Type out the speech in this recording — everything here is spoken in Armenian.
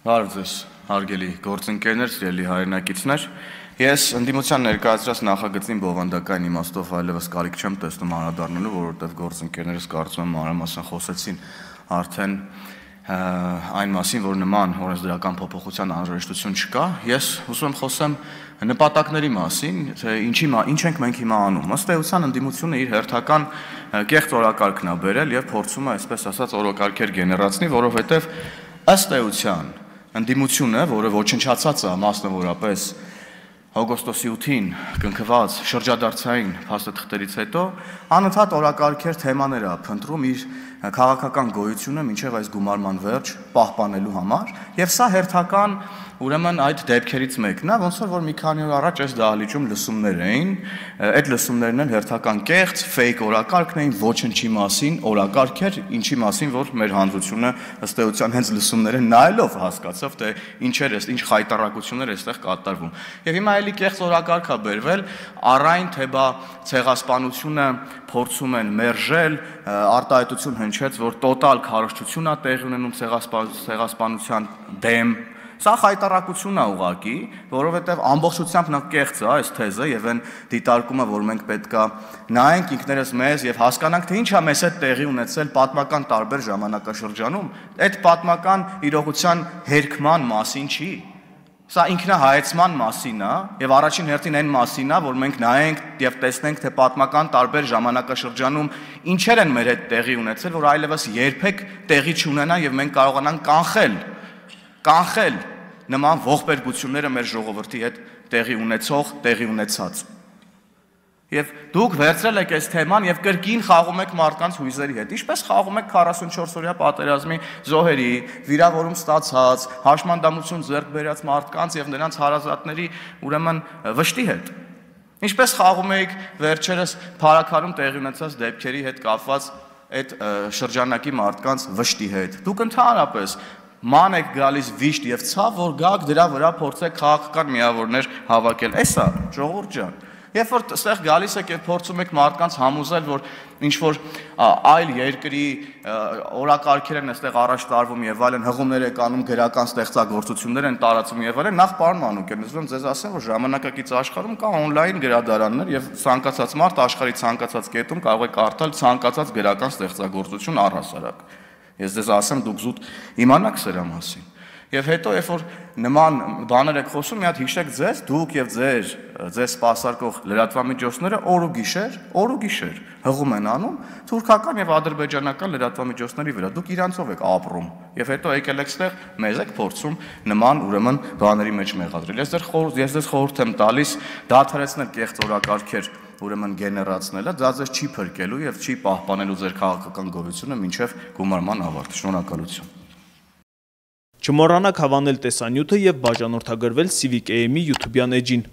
Բարև ձեզ, հարգելի գործընկերներ, սիրելի հայրենակիցներ։ Ես ընդդիմության ներկայացրած նախագծին բովանդակային իմաստով այլևս կարիք չեմ տեսնում անդրադառնալու, որովհետև գործընկերներս կարծում եմ մանրամասն խոսեցին արդեն այն մասին, որ նման օրենսդրական փոփոխության անհրաժեշտություն չկա։ Ես ուզում եմ խոսեմ նպատակների մասին, թե ինչ ենք մենք հիմա անում։ Ըստ էության ընդդիմությունը իր հերթական կեղծ օրակարգն է բերել եւ փորձում է, այսպես ասած, օրակարգեր գեներացնի, որովհետեւ ըստ էության ընդդիմությունը, որը ոչնչացած է մասնավորապես օգոստոսի 8-ին կնքված շրջադարձային փաստաթղթերից հետո անընդհատ օրակարգեր թեմաներ է փնտրում իր քաղաքական գոյությունը մինչև այս գումարման վերջ պահպանելու համար, եւ սա հերթական ուրեմն այդ դեպքերից մեկն է, ոնց որ մի քանի օր առաջ այս դահլիճում լսումներ էին, այդ լսումներն են հերթական կեղծ, fake օրակարգն էին, ոչնչի մասին օրակարգեր, ինչի մասին որ մեր հանրությունը ըստ էության հենց լսումները նայելով հասկացավ, թե ինչ խայտառակություններ այստեղ կատարվում։ Եվ հիմա էլի կեղծ օրակարգ է բերվել, առայն թե բա ցեղասպանությունը փորձում են մերժել, արտահայտություն հնչեց, որ տոտալ քարոզչություն է տեղի ունենում ցեղասպանության դեմ։ Սա խայտառակություն է ուղղակի, որովհետև ամբողջությամբ նա կեղծ է այս թեզը եւ այն դիտարկումը, որ մենք պետքա նայենք ինքներս մեզ եւ հասկանանք, թե ինչ է մեզ հետ տեղի ունեցել պատմական տարբեր ժամանակաշրջանում, այդ պատմական իրողության հերքման մասին չի։ Սա ինքնահայեցման մասին է եւ առաջին հերթին այն մասին է, որ մենք նայենք եւ տեսնենք, թե պատմական տարբեր ժամանակաշրջանում ինչեր են մեր հետ տեղի ունեցել, որ այլևս երբեք տեղի չունենան եւ մենք կարողանանք կանխել նման ողբերգությունները մեր ժողովրդի հետ տեղի ունեցած։ Եվ դուք վերցրել եք այս թեման եւ կրկին խաղում եք մարդկանց հույզերի հետ։ Ինչպես խաղում եք 44-օրյա պատերազմի զոհերի, վիրավորում ստացած, հաշմանդամություն ձեռք բերած մարդկանց եւ նրանց հարազատների ուրեմն վշտի հետ։ Ինչպես խաղում եք վերջերս Փարաքարում տեղի ունեցած դեպքերի հետ կապված այդ շրջանակի մարդկանց վշտի հետ։ Դուք ընդհանրապես ման եք գալիս վիշտ եւ ցավ, որ գաք դրա վրա փորձեք քաղաքական միավորներ հավաքել։ Էսա, ժողովուրդ ջան։ Երբ որ այստեղ գալիս եք եւ փորձում եք մարդկանց համոզել, որ ինչ որ այլ երկրի օրակարգեր են այստեղ առաջ տարվում եւ այլն, հղումներ եք անում, գրական ստեղծագործություններ են տարածում եւ այլն, նախ պարոն Մանուկյան, ուզում եմ ձեզ ասեմ, որ ժամանակակից աշխարհում կա on-line գրադարաններ եւ ցանկացած մարդ աշխարհի ցանկացած կետում կարող է կարդալ ցանկացած գրական ստեղծագործություն առհասարակ։ Ես ձեզ ասեմ, դուք զուտ իմանաք սրա մասին։ Եվ հետո, երբ որ նման բաներ եք խոսում, մի հատ հիշեք ձեզ, դուք եւ ձեզ սպասարկող լրատվամիջոցները օր ու գիշեր հղում են անում թուրքական եւ ադրբեջանական լրատվամիջոցների վրա։ Դուք իրանցով եք ապրում։ Եվ հետո եկել եք ստեղ, մեզ եք փորձում նման ուրեմն բաների մեջ մեղադրել։ Ես ձեզ խորհուրդ եմ տալիս դադարեցնել կեղծ օրակարգեր ուրեմն գեներացնելը, դա ձեզ չի փրկելու եւ չի պահպանելու ձեր քաղաքական գոյությունը մինչեւ գումարման ավարտը։ Շնորհակալություն։ Չմոռանաք հավանել տեսանյութը եւ բաժանորդագրվել Civic AM-ի YouTube-յան էջին։